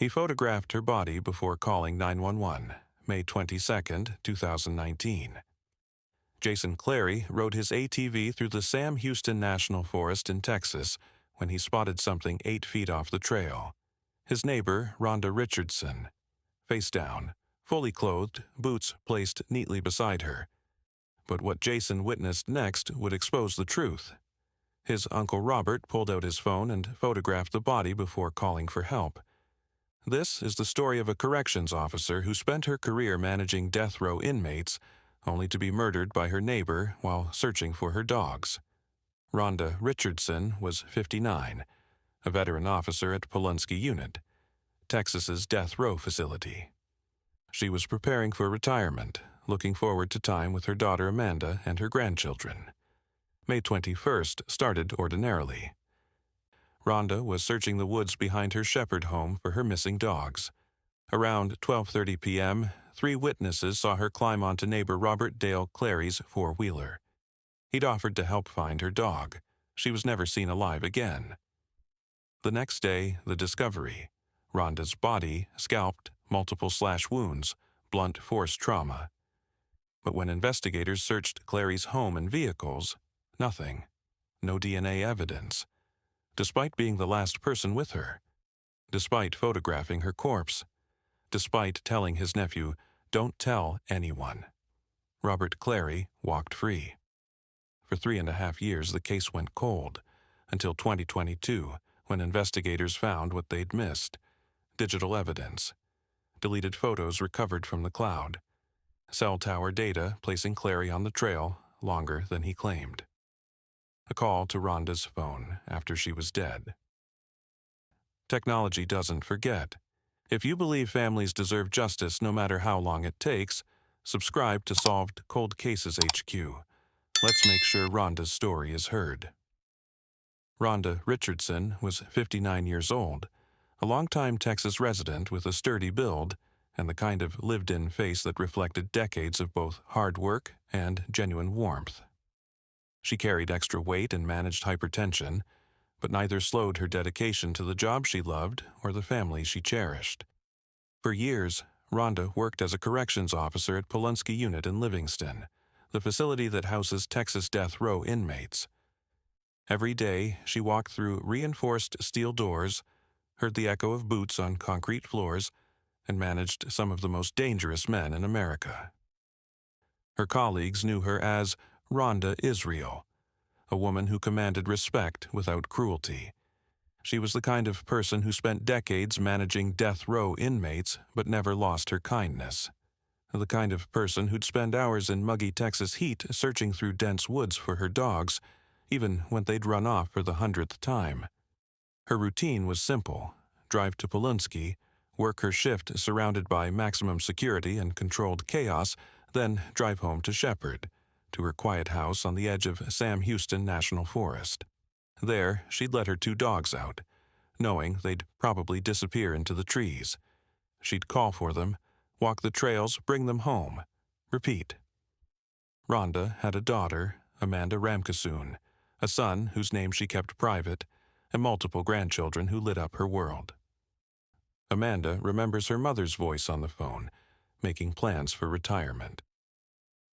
He photographed her body before calling 911, May 22, 2019. Jason Clary rode his ATV through the Sam Houston National Forest in Texas when he spotted something 8 feet off the trail. His neighbor, Rhonda Richardson, face down, fully clothed, boots placed neatly beside her. But what Jason witnessed next would expose the truth. His Uncle Robert pulled out his phone and photographed the body before calling for help. This is the story of a corrections officer who spent her career managing death row inmates, only to be murdered by her neighbor while searching for her dogs. Rhonda Richardson was 59, a veteran officer at Polunsky Unit, Texas's death row facility. She was preparing for retirement, looking forward to time with her daughter Amanda and her grandchildren. May 21st started ordinarily. Rhonda was searching the woods behind her Shepherd home for her missing dogs. Around 12:30 p.m., 3 witnesses saw her climb onto neighbor Robert Dale Clary's four-wheeler. He'd offered to help find her dog. She was never seen alive again. The next day, the discovery. Rhonda's body, scalped, multiple slash wounds, blunt force trauma. But when investigators searched Clary's home and vehicles, nothing. No DNA evidence. Despite being the last person with her. Despite photographing her corpse. Despite telling his nephew, "Don't tell anyone." Robert Clary walked free. For 3.5 years, the case went cold, until 2022, when investigators found what they'd missed. Digital evidence. Deleted photos recovered from the cloud. Cell tower data placing Clary on the trail longer than he claimed. A call to Rhonda's phone after she was dead. Technology doesn't forget. If you believe families deserve justice no matter how long it takes, subscribe to Solved Cold Cases HQ. Let's make sure Rhonda's story is heard. Rhonda Richardson was 59 years old, a longtime Texas resident with a sturdy build and the kind of lived-in face that reflected decades of both hard work and genuine warmth. She carried extra weight and managed hypertension, but neither slowed her dedication to the job she loved or the family she cherished. For years, Rhonda worked as a corrections officer at Polunsky Unit in Livingston, the facility that houses Texas death row inmates. Every day, she walked through reinforced steel doors, heard the echo of boots on concrete floors, and managed some of the most dangerous men in America. Her colleagues knew her as Rhonda Israel, a woman who commanded respect without cruelty. She was the kind of person who spent decades managing death row inmates but never lost her kindness. The kind of person who'd spend hours in muggy Texas heat searching through dense woods for her dogs, even when they'd run off for the 100th time. Her routine was simple: drive to Polunsky, work her shift surrounded by maximum security and controlled chaos, then drive home to Shepherd, to her quiet house on the edge of Sam Houston National Forest. There, she'd let her 2 dogs out, knowing they'd probably disappear into the trees. She'd call for them, walk the trails, bring them home. Repeat. Rhonda had a daughter, Amanda Ramkasoon, a son whose name she kept private, and multiple grandchildren who lit up her world. Amanda remembers her mother's voice on the phone, making plans for retirement.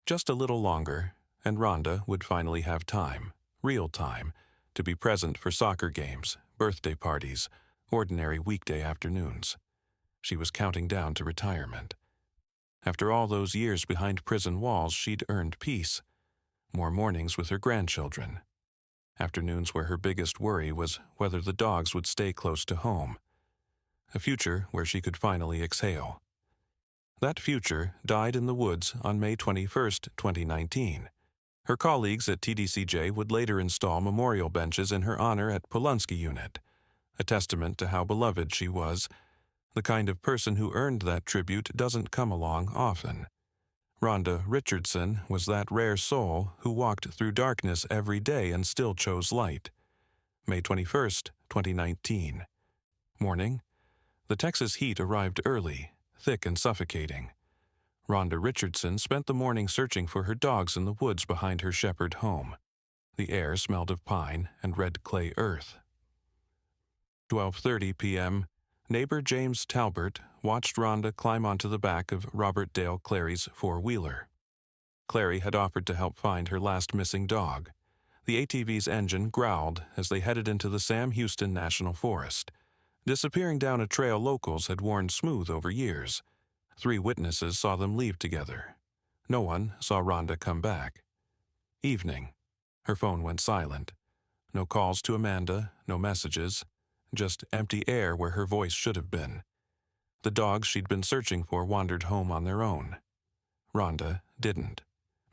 Just a little longer, and Rhonda would finally have time, real time, to be present for soccer games, birthday parties, ordinary weekday afternoons. She was counting down to retirement. After all those years behind prison walls, she'd earned peace. More mornings with her grandchildren. Afternoons where her biggest worry was whether the dogs would stay close to home. A future where she could finally exhale. That future died in the woods on May 21, 2019. Her colleagues at TDCJ would later install memorial benches in her honor at Polunsky Unit, a testament to how beloved she was. The kind of person who earned that tribute doesn't come along often. Rhonda Richardson was that rare soul who walked through darkness every day and still chose light. May 21, 2019. Morning. The Texas heat arrived early, thick and suffocating. Rhonda Richardson spent the morning searching for her dogs in the woods behind her Shepherd home. The air smelled of pine and red clay earth. 12:30 p.m., Neighbor James Talbert watched Rhonda climb onto the back of Robert Dale Clary's four-wheeler. Clary had offered to help find her last missing dog. The ATV's engine growled as they headed into the Sam Houston National Forest, disappearing down a trail locals had worn smooth over years. 3 witnesses saw them leave together. No one saw Rhonda come back. Evening. Her phone went silent. No calls to Amanda, no messages, just empty air where her voice should have been. The dogs she'd been searching for wandered home on their own. Rhonda didn't.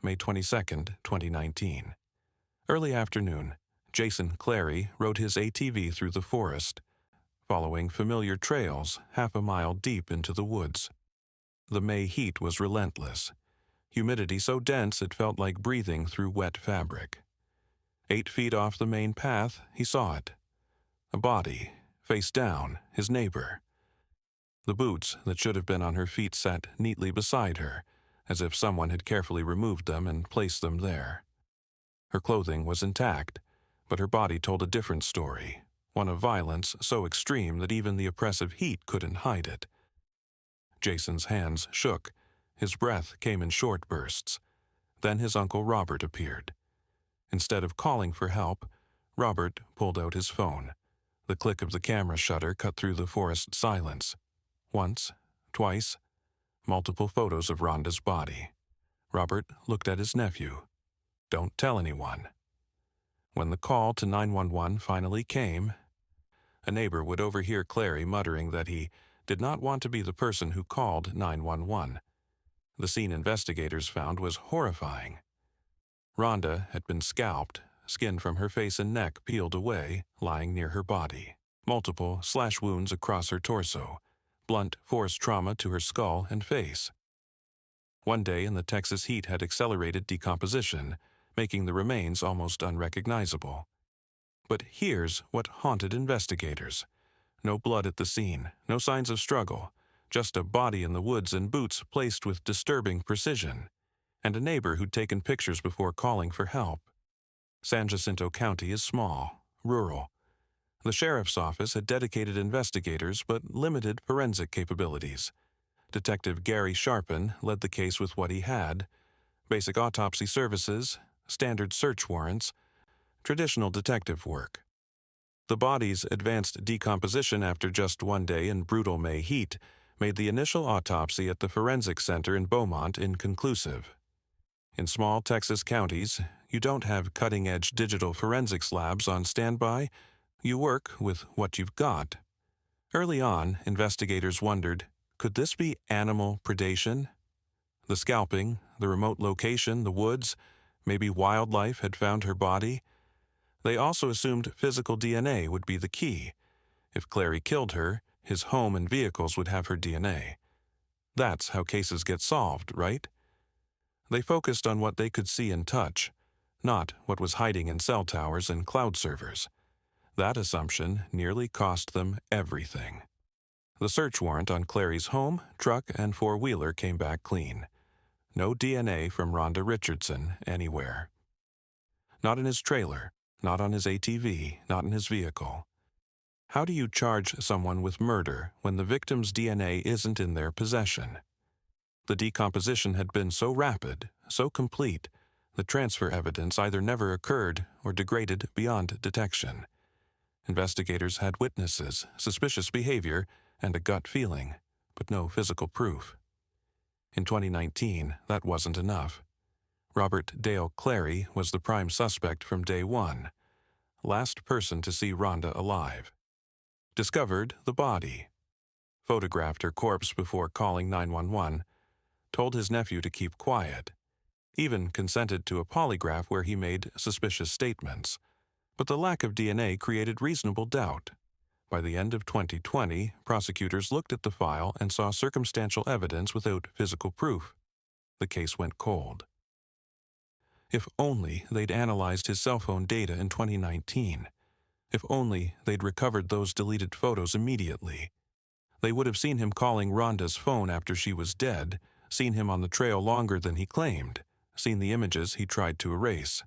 May 22, 2019. Early afternoon, Jason Clary rode his ATV through the forest, following familiar trails half a mile deep into the woods. The May heat was relentless, humidity so dense it felt like breathing through wet fabric. 8 feet off the main path, he saw it. A body, face down, his neighbor. The boots that should have been on her feet sat neatly beside her, as if someone had carefully removed them and placed them there. Her clothing was intact, but her body told a different story, one of violence so extreme that even the oppressive heat couldn't hide it. Jason's hands shook. His breath came in short bursts. Then his Uncle Robert appeared. Instead of calling for help, Robert pulled out his phone. The click of the camera shutter cut through the forest silence. Once, twice, multiple photos of Rhonda's body. Robert looked at his nephew. "Don't tell anyone." When the call to 911 finally came, a neighbor would overhear Clary muttering that he did not want to be the person who called 911. The scene investigators found was horrifying. Rhonda had been scalped, skin from her face and neck peeled away, lying near her body. Multiple slash wounds across her torso, blunt force trauma to her skull and face. One day in the Texas heat had accelerated decomposition, making the remains almost unrecognizable. But here's what haunted investigators. No blood at the scene, no signs of struggle, just a body in the woods and boots placed with disturbing precision, and a neighbor who'd taken pictures before calling for help. San Jacinto County is small, rural. The sheriff's office had dedicated investigators but limited forensic capabilities. Detective Gary Sharpen led the case with what he had: basic autopsy services, standard search warrants, traditional detective work. The body's advanced decomposition after just one day in brutal May heat made the initial autopsy at the Forensic Center in Beaumont inconclusive. In small Texas counties, you don't have cutting-edge digital forensics labs on standby. You work with what you've got. Early on, investigators wondered, could this be animal predation? The scalping, the remote location, the woods, maybe wildlife had found her body. They also assumed physical DNA would be the key. If Clary killed her, his home and vehicles would have her DNA. That's how cases get solved, right? They focused on what they could see and touch, not what was hiding in cell towers and cloud servers. That assumption nearly cost them everything. The search warrant on Clary's home, truck, and four-wheeler came back clean. No DNA from Rhonda Richardson anywhere. Not in his trailer, not on his ATV, not in his vehicle. How do you charge someone with murder when the victim's DNA isn't in their possession? The decomposition had been so rapid, so complete, the transfer evidence either never occurred or degraded beyond detection. Investigators had witnesses, suspicious behavior, and a gut feeling, but no physical proof. In 2019, that wasn't enough. Robert Dale Clary was the prime suspect from day one, last person to see Rhonda alive. Discovered the body. Photographed her corpse before calling 911, told his nephew to keep quiet, even consented to a polygraph where he made suspicious statements. But the lack of DNA created reasonable doubt. By the end of 2020, prosecutors looked at the file and saw circumstantial evidence without physical proof. The case went cold. If only they'd analyzed his cell phone data in 2019. If only they'd recovered those deleted photos immediately. They would have seen him calling Rhonda's phone after she was dead, seen him on the trail longer than he claimed, seen the images he tried to erase.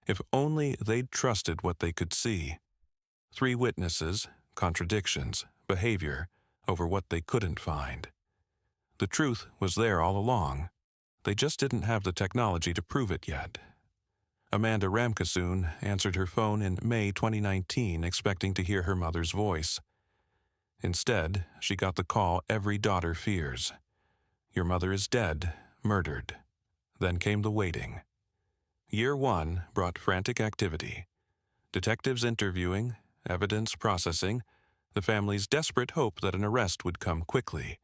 If only they'd trusted what they could see. 3 witnesses, contradictions, behavior over what they couldn't find. The truth was there all along. They just didn't have the technology to prove it yet. Amanda Ramkasoon answered her phone in May 2019 expecting to hear her mother's voice. Instead, she got the call every daughter fears. Your mother is dead, murdered. Then came the waiting. Year 1 brought frantic activity. Detectives interviewing, evidence processing, the family's desperate hope that an arrest would come quickly.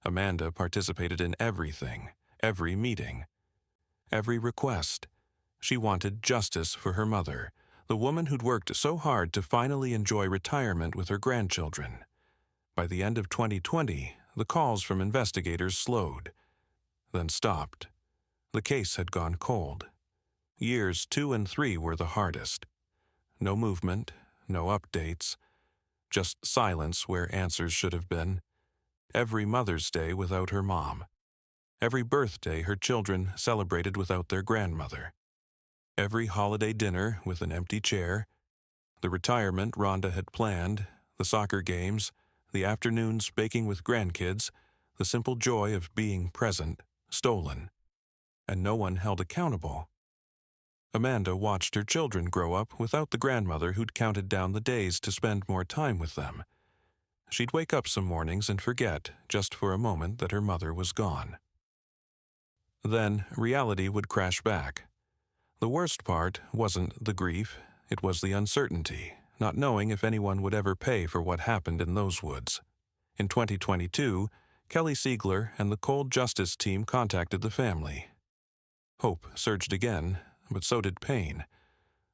Amanda participated in everything, every meeting, every request. She wanted justice for her mother, the woman who'd worked so hard to finally enjoy retirement with her grandchildren. By the end of 2020, the calls from investigators slowed, then stopped. The case had gone cold. Years 2 and 3 were the hardest. No movement, no updates, just silence where answers should have been. Every Mother's Day without her mom. Every birthday her children celebrated without their grandmother. Every holiday dinner with an empty chair. The retirement Rhonda had planned, the soccer games, the afternoons baking with grandkids, the simple joy of being present, stolen. And no one held accountable. Amanda watched her children grow up without the grandmother who'd counted down the days to spend more time with them. She'd wake up some mornings and forget, just for a moment, that her mother was gone. Then reality would crash back. The worst part wasn't the grief, it was the uncertainty, not knowing if anyone would ever pay for what happened in those woods. In 2022, Kelly Siegler and the Cold Justice team contacted the family. Hope surged again, but so did pain.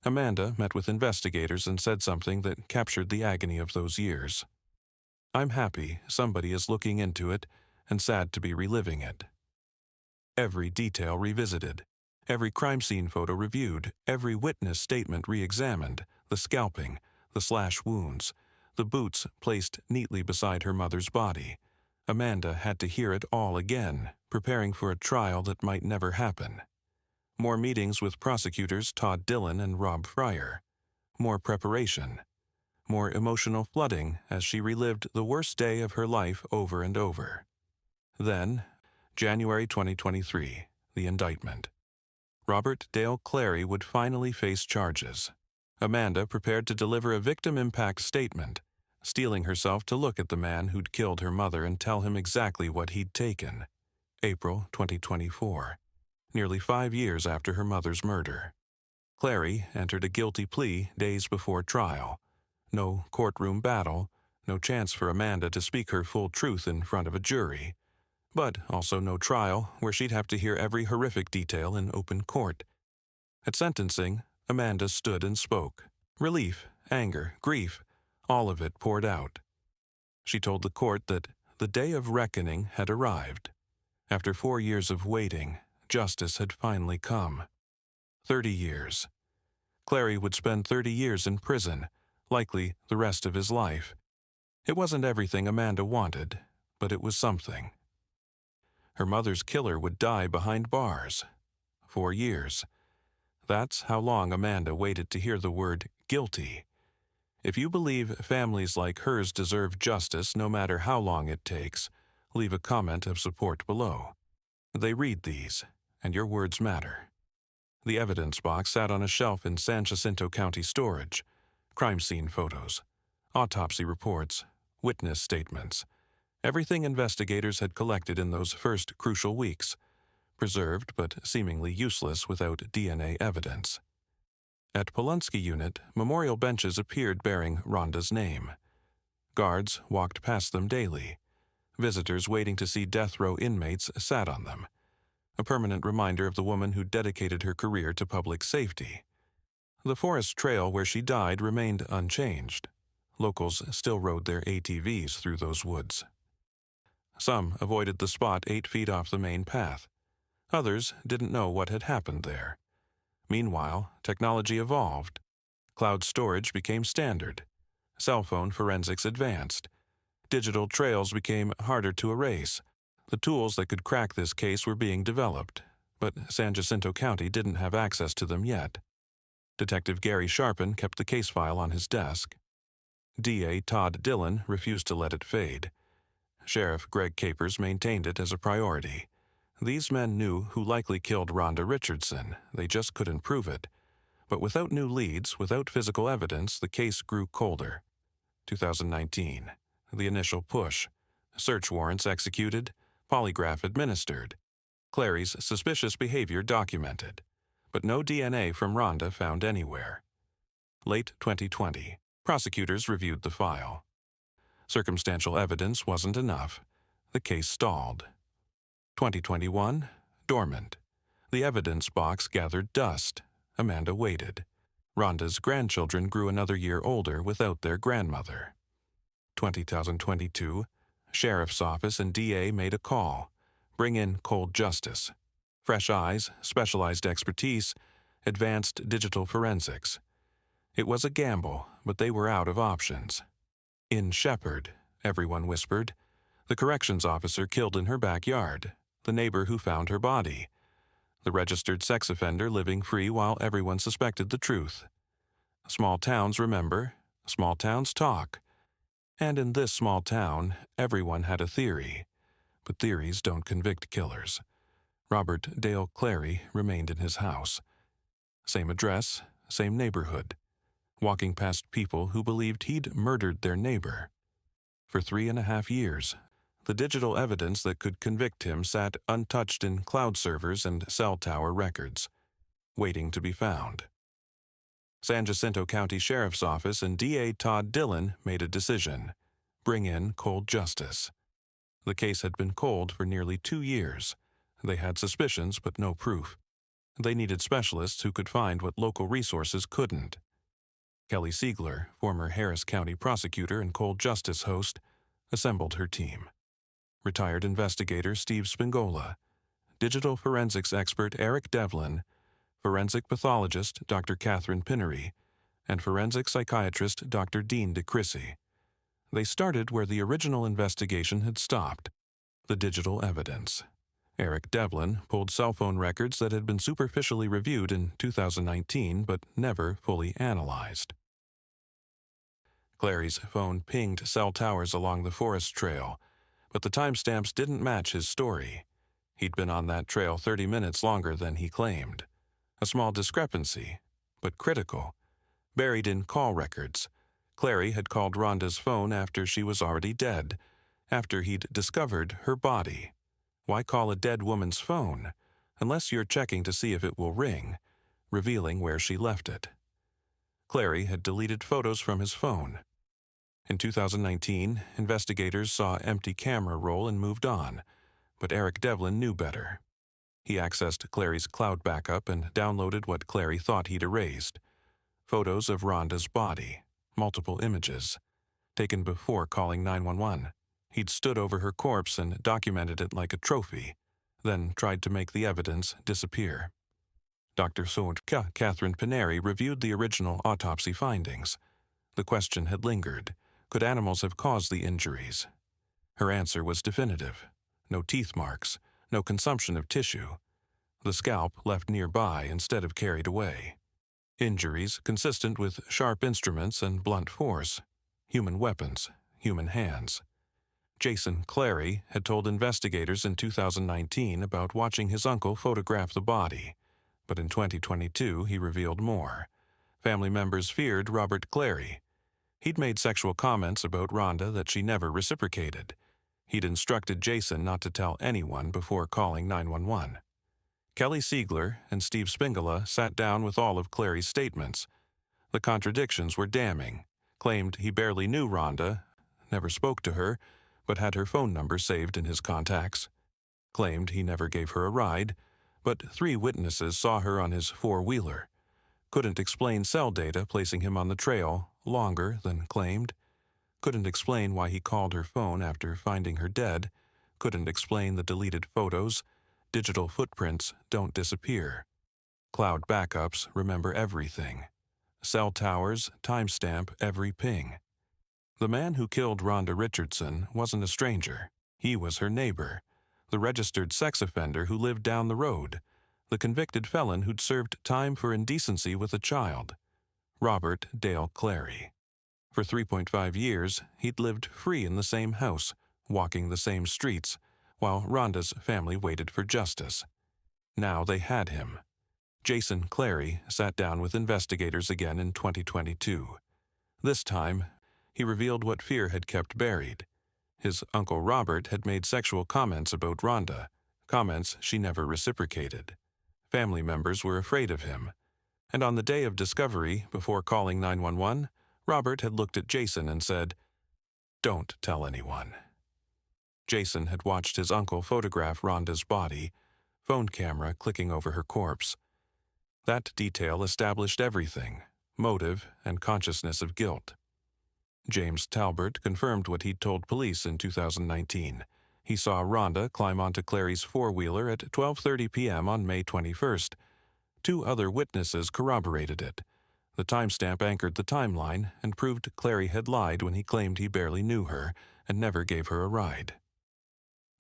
Amanda met with investigators and said something that captured the agony of those years. I'm happy somebody is looking into it and sad to be reliving it. Every detail revisited, every crime scene photo reviewed, every witness statement re-examined, the scalping, the slash wounds, the boots placed neatly beside her mother's body. Amanda had to hear it all again, preparing for a trial that might never happen. More meetings with prosecutors Todd Dillon and Rob Fryer. More preparation. More emotional flooding as she relived the worst day of her life over and over. Then, January 2023, the indictment. Robert Dale Clary would finally face charges. Amanda prepared to deliver a victim impact statement, steeling herself to look at the man who'd killed her mother and tell him exactly what he'd taken. April 2024. Nearly 5 years after her mother's murder. Clary entered a guilty plea days before trial. No courtroom battle, no chance for Amanda to speak her full truth in front of a jury. But also no trial where she'd have to hear every horrific detail in open court. At sentencing, Amanda stood and spoke. Relief, anger, grief, all of it poured out. She told the court that the day of reckoning had arrived. After 4 years of waiting, justice had finally come. 30 years. Clary would spend 30 years in prison, likely the rest of his life. It wasn't everything Amanda wanted, but it was something. Her mother's killer would die behind bars. 4 years. That's how long Amanda waited to hear the word guilty. If you believe families like hers deserve justice no matter how long it takes, leave a comment of support below. They read these, and your words matter. The evidence box sat on a shelf in San Jacinto County storage. Crime scene photos, autopsy reports, witness statements. Everything investigators had collected in those first crucial weeks, preserved but seemingly useless without DNA evidence. At Polunsky Unit, memorial benches appeared bearing Rhonda's name. Guards walked past them daily. Visitors waiting to see death row inmates sat on them. A permanent reminder of the woman who dedicated her career to public safety. The forest trail where she died remained unchanged. Locals still rode their ATVs through those woods. Some avoided the spot 8 feet off the main path. Others didn't know what had happened there. Meanwhile, technology evolved. Cloud storage became standard. Cell phone forensics advanced. Digital trails became harder to erase. The tools that could crack this case were being developed, but San Jacinto County didn't have access to them yet. Detective Gary Sharpen kept the case file on his desk. DA Todd Dillon refused to let it fade. Sheriff Greg Capers maintained it as a priority. These men knew who likely killed Rhonda Richardson. They just couldn't prove it. But without new leads, without physical evidence, the case grew colder. 2019. The initial push. Search warrants executed. Polygraph administered. Clary's suspicious behavior documented. But no DNA from Rhonda found anywhere. Late 2020. Prosecutors reviewed the file. Circumstantial evidence wasn't enough. The case stalled. 2021. Dormant. The evidence box gathered dust. Amanda waited. Rhonda's grandchildren grew another year older without their grandmother. 2022. Sheriff's Office and DA made a call. Bring in cold justice. Fresh eyes, specialized expertise, advanced digital forensics. It was a gamble, but they were out of options. In Shepherd, everyone whispered. The corrections officer killed in her backyard. The neighbor who found her body. The registered sex offender living free while everyone suspected the truth. Small towns remember. Small towns talk. And in this small town, everyone had a theory. But theories don't convict killers. Robert Dale Clary remained in his house. Same address, same neighborhood. Walking past people who believed he'd murdered their neighbor. For 3.5 years, the digital evidence that could convict him sat untouched in cloud servers and cell tower records, waiting to be found. San Jacinto County Sheriff's Office and DA Todd Dillon made a decision. Bring in cold justice. The case had been cold for nearly 2 years. They had suspicions but no proof. They needed specialists who could find what local resources couldn't. Kelly Siegler, former Harris County prosecutor and cold justice host, assembled her team. Retired investigator Steve Spingola, digital forensics expert Eric Devlin, forensic pathologist Dr. Catherine Pinnery, and forensic psychiatrist Dr. Dean DeCrissi. They started where the original investigation had stopped, the digital evidence. Eric Devlin pulled cell phone records that had been superficially reviewed in 2019 but never fully analyzed. Clary's phone pinged cell towers along the forest trail, but the timestamps didn't match his story. He'd been on that trail 30 minutes longer than he claimed. A small discrepancy, but critical. Buried in call records, Clary had called Rhonda's phone after she was already dead, after he'd discovered her body. Why call a dead woman's phone, unless you're checking to see if it will ring, revealing where she left it? Clary had deleted photos from his phone. In 2019, investigators saw empty camera roll and moved on, but Eric Devlin knew better. He accessed Clary's cloud backup and downloaded what Clary thought he'd erased. Photos of Rhonda's body, multiple images, taken before calling 911. He'd stood over her corpse and documented it like a trophy, then tried to make the evidence disappear. Dr. Catherine Pinnery reviewed the original autopsy findings. The question had lingered. Could animals have caused the injuries? Her answer was definitive. No teeth marks, no consumption of tissue. The scalp left nearby instead of carried away. Injuries consistent with sharp instruments and blunt force. Human weapons, human hands. Jason Clary had told investigators in 2019 about watching his uncle photograph the body, but in 2022 he revealed more. Family members feared Robert Clary. He'd made sexual comments about Rhonda that she never reciprocated. He'd instructed Jason not to tell anyone before calling 911. Kelly Siegler and Steve Spingola sat down with all of Clary's statements. The contradictions were damning. Claimed he barely knew Rhonda, never spoke to her, but had her phone number saved in his contacts. Claimed he never gave her a ride, but 3 witnesses saw her on his 4-wheeler. Couldn't explain cell data placing him on the trail longer than claimed. Couldn't explain why he called her phone after finding her dead. Couldn't explain the deleted photos. Digital footprints don't disappear. Cloud backups remember everything. Cell towers timestamp every ping. The man who killed Rhonda Richardson wasn't a stranger. He was her neighbor, the registered sex offender who lived down the road, the convicted felon who'd served time for indecency with a child, Robert Dale Clary. For 3.5 years, he'd lived free in the same house, walking the same streets, while Rhonda's family waited for justice. Now they had him. Jason Clary sat down with investigators again in 2022. This time, he revealed what fear had kept buried. His uncle Robert had made sexual comments about Rhonda, comments she never reciprocated. Family members were afraid of him. And on the day of discovery, before calling 911, Robert had looked at Jason and said, "Don't tell anyone." Jason had watched his uncle photograph Rhonda's body, phone camera clicking over her corpse. That detail established everything: motive and consciousness of guilt. James Talbert confirmed what he'd told police in 2019. He saw Rhonda climb onto Clary's four-wheeler at 12:30 p.m. on May 21st. Two other witnesses corroborated it. The timestamp anchored the timeline and proved Clary had lied when he claimed he barely knew her and never gave her a ride.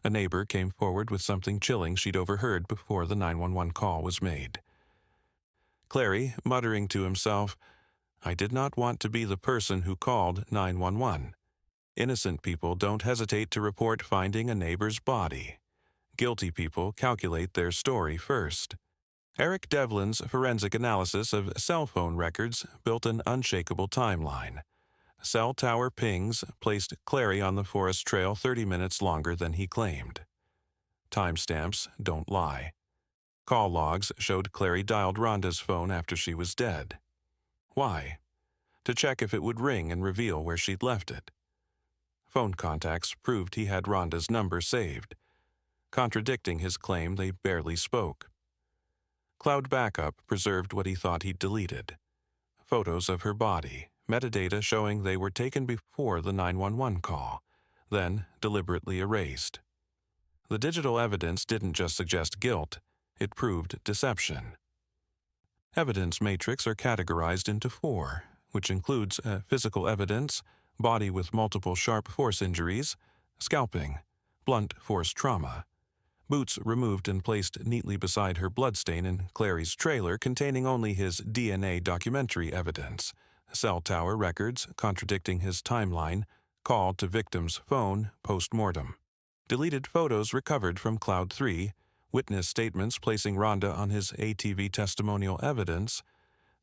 A neighbor came forward with something chilling she'd overheard before the 911 call was made. Clary, muttering to himself, "I did not want to be the person who called 911. Innocent people don't hesitate to report finding a neighbor's body. Guilty people calculate their story first." Eric Devlin's forensic analysis of cell phone records built an unshakable timeline. Cell tower pings placed Clary on the forest trail 30 minutes longer than he claimed. Timestamps don't lie. Call logs showed Clary dialed Rhonda's phone after she was dead. Why? To check if it would ring and reveal where she'd left it. Phone contacts proved he had Rhonda's number saved. Contradicting his claim, they barely spoke. Cloud Backup preserved what he thought he'd deleted: photos of her body, metadata showing they were taken before the 911 call, then deliberately erased. The digital evidence didn't just suggest guilt, it proved deception. Evidence matrix are categorized into 4, which includes physical evidence, body with multiple sharp force injuries, scalping, blunt force trauma, boots removed and placed neatly beside her bloodstain in Clary's trailer containing only his DNA documentary evidence, cell tower records contradicting his timeline, call to victim's phone post-mortem, deleted photos recovered from Cloud 3, witness statements placing Rhonda on his ATV testimonial evidence.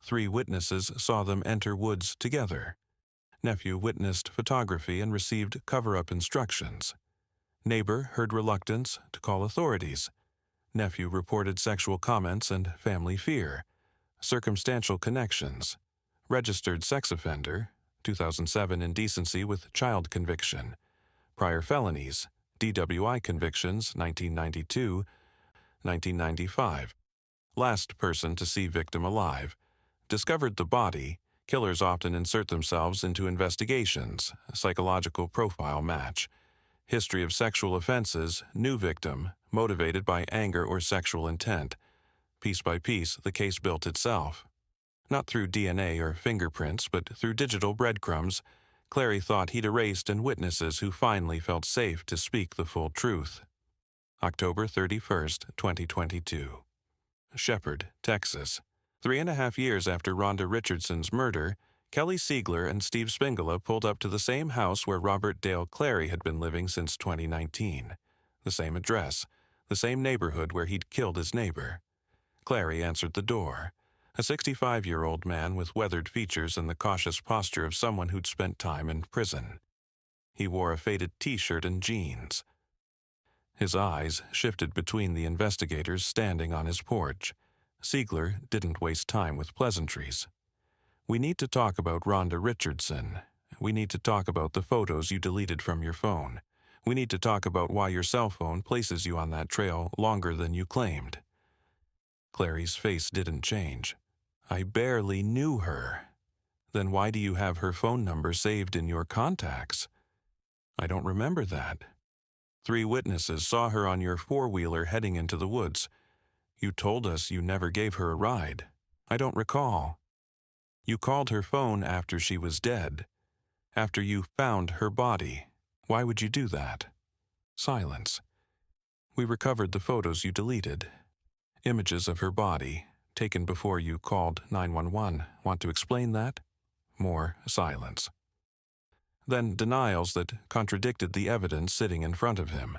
3 witnesses saw them enter woods together. Nephew witnessed photography and received cover-up instructions. Neighbor heard reluctance to call authorities. Nephew reported sexual comments and family fear. Circumstantial connections. Registered sex offender, 2007 indecency with child conviction. Prior felonies, DWI convictions, 1992, 1995. Last person to see victim alive. Discovered the body. Killers often insert themselves into investigations. Psychological profile match. History of sexual offenses. New victim. Motivated by anger or sexual intent. Piece by piece, the case built itself. Not through DNA or fingerprints, but through digital breadcrumbs, Clary thought he'd erased and witnesses who finally felt safe to speak the full truth. October 31st, 2022. Shepherd, Texas. 3.5 years after Rhonda Richardson's murder, Kelly Siegler and Steve Spingola pulled up to the same house where Robert Dale Clary had been living since 2019. The same address, the same neighborhood where he'd killed his neighbor. Clary answered the door. A 65-year-old man with weathered features and the cautious posture of someone who'd spent time in prison. He wore a faded t-shirt and jeans. His eyes shifted between the investigators standing on his porch. Siegler didn't waste time with pleasantries. "We need to talk about Rhonda Richardson. We need to talk about the photos you deleted from your phone. We need to talk about why your cell phone places you on that trail longer than you claimed." Clary's face didn't change. "I barely knew her." "Then why do you have her phone number saved in your contacts?" "I don't remember that." 3 witnesses saw her on your four-wheeler heading into the woods. You told us you never gave her a ride. "I don't recall." "You called her phone after she was dead. After you found her body. Why would you do that?" Silence. "We recovered the photos you deleted. Images of her body, taken before you called 911. Want to explain that?" More silence. then denials that contradicted the evidence sitting in front of him.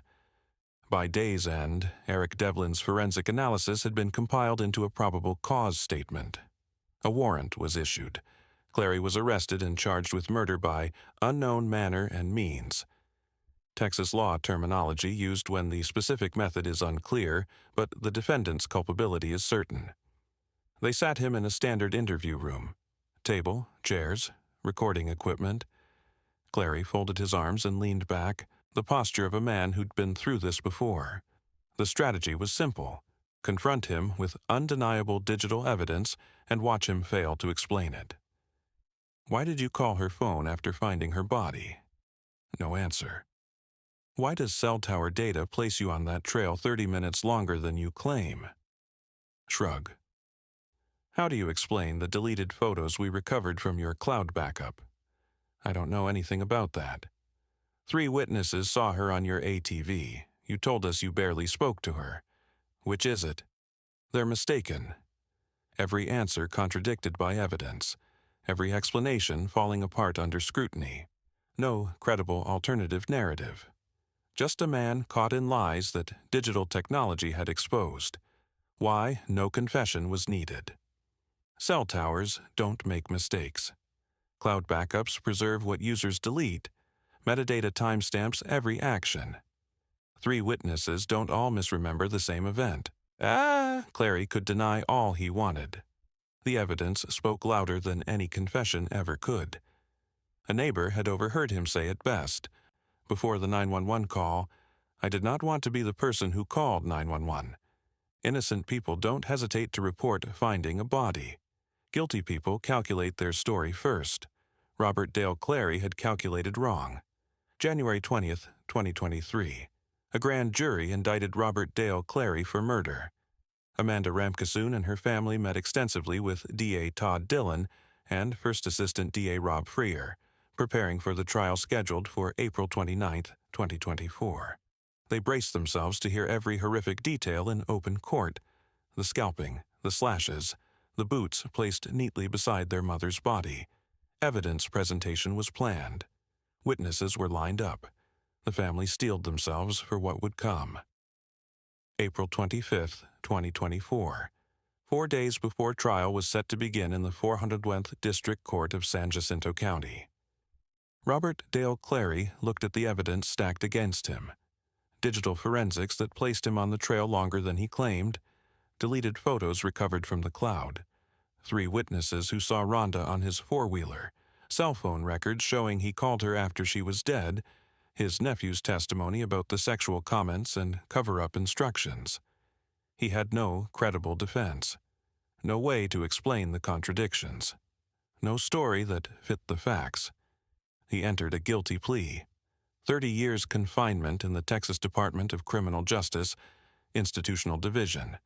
By day's end, Eric Devlin's forensic analysis had been compiled into a probable cause statement. A warrant was issued. Clary was arrested and charged with murder by unknown manner and means. Texas law terminology used when the specific method is unclear, but the defendant's culpability is certain. They sat him in a standard interview room. Table, chairs, recording equipment. Clary folded his arms and leaned back, the posture of a man who'd been through this before. The strategy was simple: confront him with undeniable digital evidence and watch him fail to explain it. Why did you call her phone after finding her body? No answer. Why does cell tower data place you on that trail 30 minutes longer than you claim? Shrug. How do you explain the deleted photos we recovered from your cloud backup? I don't know anything about that. 3 witnesses saw her on your ATV. You told us you barely spoke to her. Which is it? They're mistaken. Every answer contradicted by evidence. Every explanation falling apart under scrutiny. No credible alternative narrative. Just a man caught in lies that digital technology had exposed. Why no confession was needed. Cell towers don't make mistakes. Cloud backups preserve what users delete. Metadata timestamps every action. 3 witnesses don't all misremember the same event. Clary could deny all he wanted. The evidence spoke louder than any confession ever could. A neighbor had overheard him say it best. Before the 911 call, I did not want to be the person who called 911. Innocent people don't hesitate to report finding a body. Guilty people calculate their story first. Robert Dale Clary had calculated wrong. January 20th, 2023. A grand jury indicted Robert Dale Clary for murder. Amanda Ramkissoon and her family met extensively with DA Todd Dillon and First Assistant DA Rob Freer, preparing for the trial scheduled for April 29th, 2024. They braced themselves to hear every horrific detail in open court: the scalping, the slashes, the boots placed neatly beside their mother's body. Evidence presentation was planned. Witnesses were lined up. The family steeled themselves for what would come. April 25th, 2024. 4 days before trial was set to begin in the 411th District Court of San Jacinto County. Robert Dale Clary looked at the evidence stacked against him. Digital forensics that placed him on the trail longer than he claimed. Deleted photos recovered from the cloud. 3 witnesses who saw Rhonda on his four-wheeler. Cell phone records showing he called her after she was dead. His nephew's testimony about the sexual comments and cover-up instructions. He had no credible defense. No way to explain the contradictions. No story that fit the facts. He entered a guilty plea. 30 years confinement in the Texas Department of Criminal Justice, Institutional Division.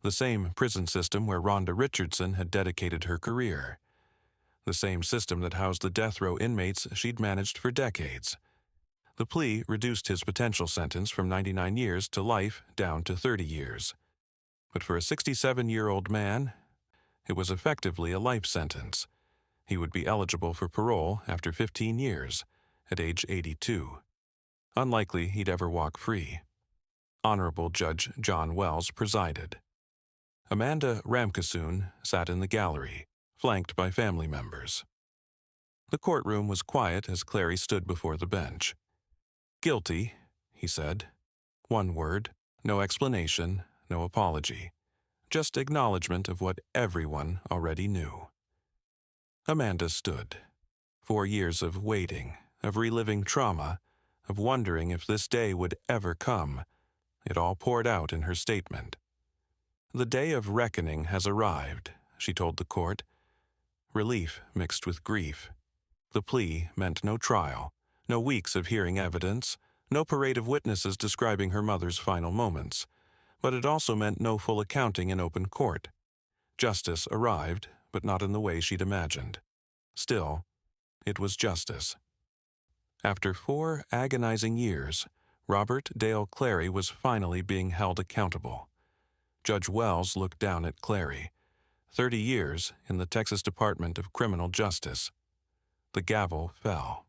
The same prison system where Rhonda Richardson had dedicated her career. The same system that housed the death row inmates she'd managed for decades. The plea reduced his potential sentence from 99 years to life down to 30 years. But for a 67-year-old man, it was effectively a life sentence. He would be eligible for parole after 15 years, at age 82. Unlikely he'd ever walk free. Honorable Judge John Wells presided. Amanda Ramkissoon sat in the gallery, flanked by family members. The courtroom was quiet as Clary stood before the bench. "Guilty," he said. One word, no explanation, no apology. Just acknowledgement of what everyone already knew. Amanda stood. 4 years of waiting, of reliving trauma, of wondering if this day would ever come. It all poured out in her statement. "The day of reckoning has arrived," she told the court. Relief mixed with grief. The plea meant no trial, no weeks of hearing evidence, no parade of witnesses describing her mother's final moments. But it also meant no full accounting in open court. Justice arrived, but not in the way she'd imagined. Still, it was justice. After 4 agonizing years, Robert Dale Clary was finally being held accountable. Judge Wells looked down at Clary. 30 years in the Texas Department of Criminal Justice. The gavel fell.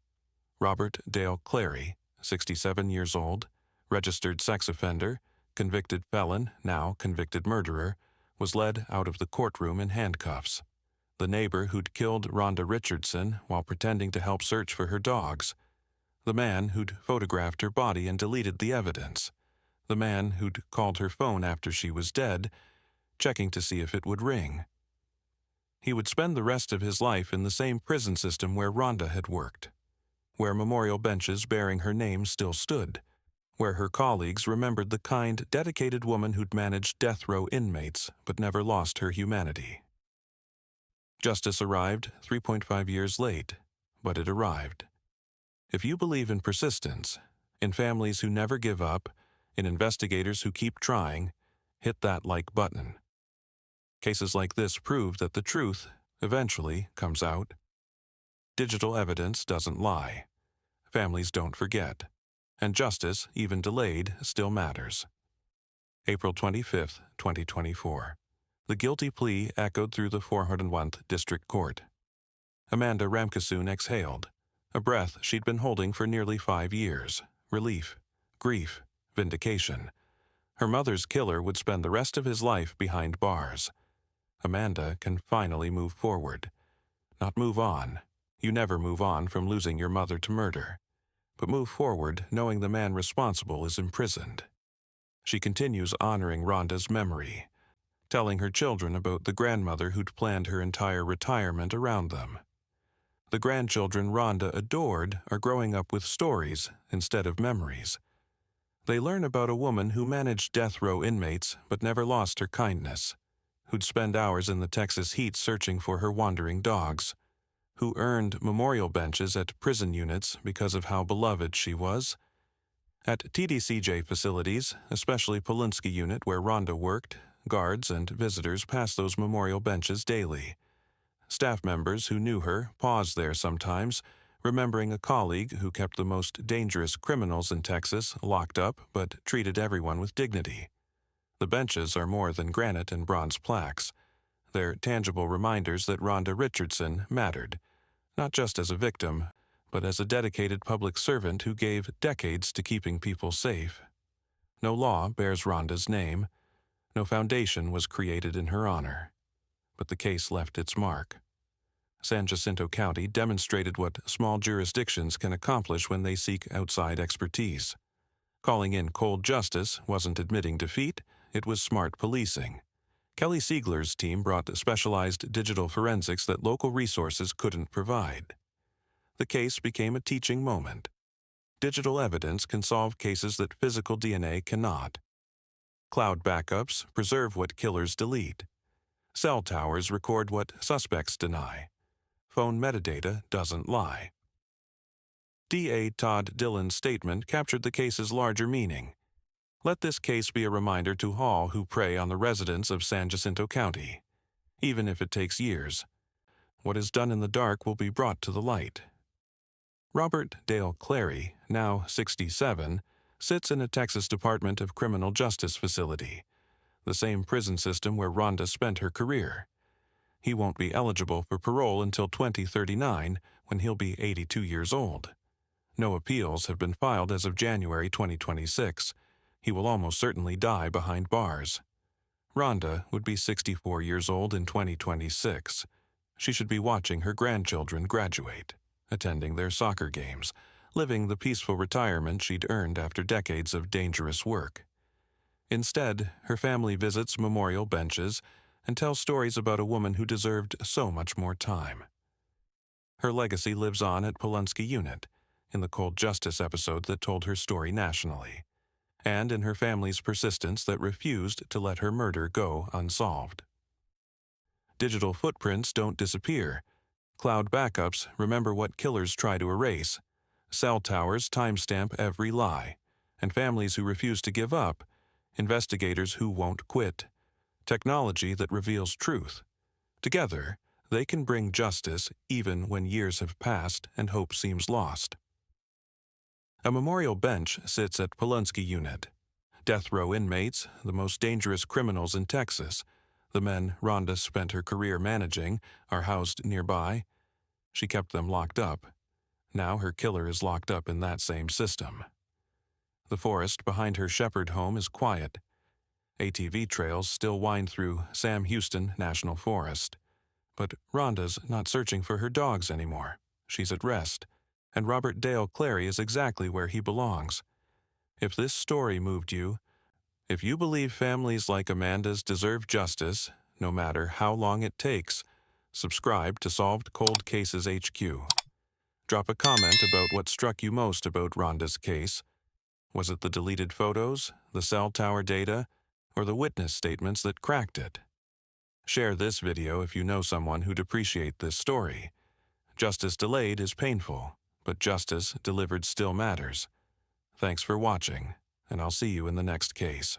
Robert Dale Clary, 67 years old, registered sex offender, convicted felon, now convicted murderer, was led out of the courtroom in handcuffs. The neighbor who'd killed Rhonda Richardson while pretending to help search for her dogs. The man who'd photographed her body and deleted the evidence. The man who'd called her phone after she was dead, checking to see if it would ring. He would spend the rest of his life in the same prison system where Rhonda had worked, where memorial benches bearing her name still stood, where her colleagues remembered the kind, dedicated woman who'd managed death row inmates but never lost her humanity. Justice arrived 3.5 years late, but it arrived. If you believe in persistence, in families who never give up, in investigators who keep trying, hit that like button. Cases like this prove that the truth, eventually, comes out. Digital evidence doesn't lie. Families don't forget. And justice, even delayed, still matters. April 25, 2024. The guilty plea echoed through the 401th District Court. Amanda Ramkissoon exhaled, a breath she'd been holding for nearly 5 years. Relief, grief, vindication. Her mother's killer would spend the rest of his life behind bars. Amanda can finally move forward. Not move on. You never move on from losing your mother to murder. But move forward knowing the man responsible is imprisoned. She continues honoring Rhonda's memory, telling her children about the grandmother who'd planned her entire retirement around them. The grandchildren Rhonda adored are growing up with stories instead of memories. They learn about a woman who managed death row inmates but never lost her kindness, who'd spend hours in the Texas heat searching for her wandering dogs, who earned memorial benches at prison units because of how beloved she was. At TDCJ facilities, especially Polinsky Unit where Rhonda worked, guards and visitors pass those memorial benches daily. Staff members who knew her pause there sometimes, remembering a colleague who kept the most dangerous criminals in Texas locked up but treated everyone with dignity. The benches are more than granite and bronze plaques. They're tangible reminders that Rhonda Richardson mattered, not just as a victim, but as a dedicated public servant who gave decades to keeping people safe. No law bears Rhonda's name. No foundation was created in her honor. But the case left its mark. San Jacinto County demonstrated what small jurisdictions can accomplish when they seek outside expertise. Calling in cold justice wasn't admitting defeat, it was smart policing. Kelly Siegler's team brought specialized digital forensics that local resources couldn't provide. The case became a teaching moment. Digital evidence can solve cases that physical DNA cannot. Cloud backups preserve what killers delete. Cell towers record what suspects deny. Phone metadata doesn't lie. D.A. Todd Dillon's statement captured the case's larger meaning. Let this case be a reminder to all who prey on the residents of San Jacinto County. Even if it takes years, what is done in the dark will be brought to the light. Robert Dale Clary, now 67, sits in a Texas Department of Criminal Justice facility, the same prison system where Rhonda spent her career. He won't be eligible for parole until 2039, when he'll be 82 years old. No appeals have been filed as of January 2026. He will almost certainly die behind bars. Rhonda would be 64 years old in 2026. She should be watching her grandchildren graduate, attending their soccer games, living the peaceful retirement she'd earned after decades of dangerous work. Instead, her family visits memorial benches and tells stories about a woman who deserved so much more time. Her legacy lives on at Polinsky Unit, in the cold justice episode that told her story nationally, and in her family's persistence that refused to let her murder go unsolved. Digital footprints don't disappear. Cloud backups remember what killers try to erase. Cell towers timestamp every lie. And families who refuse to give up. Investigators who won't quit. Technology that reveals truth. Together, they can bring justice even when years have passed and hope seems lost. A memorial bench sits at Polinsky Unit. Death row inmates, the most dangerous criminals in Texas, the men Rhonda spent her career managing, are housed nearby. She kept them locked up. Now her killer is locked up in that same system. The forest behind her Shepherd home is quiet. ATV trails still wind through Sam Houston National Forest. But Rhonda's not searching for her dogs anymore. She's at rest, and Robert Dale Clary is exactly where he belongs. If this story moved you, if you believe families like Amanda's deserve justice, no matter how long it takes, subscribe to Solved Cold Cases HQ. Drop a comment about what struck you most about Rhonda's case. Was it the deleted photos, the cell tower data, or the witness statements that cracked it? Share this video if you know someone who'd appreciate this story. Justice delayed is painful, but justice delivered still matters. Thanks for watching, and I'll see you in the next case.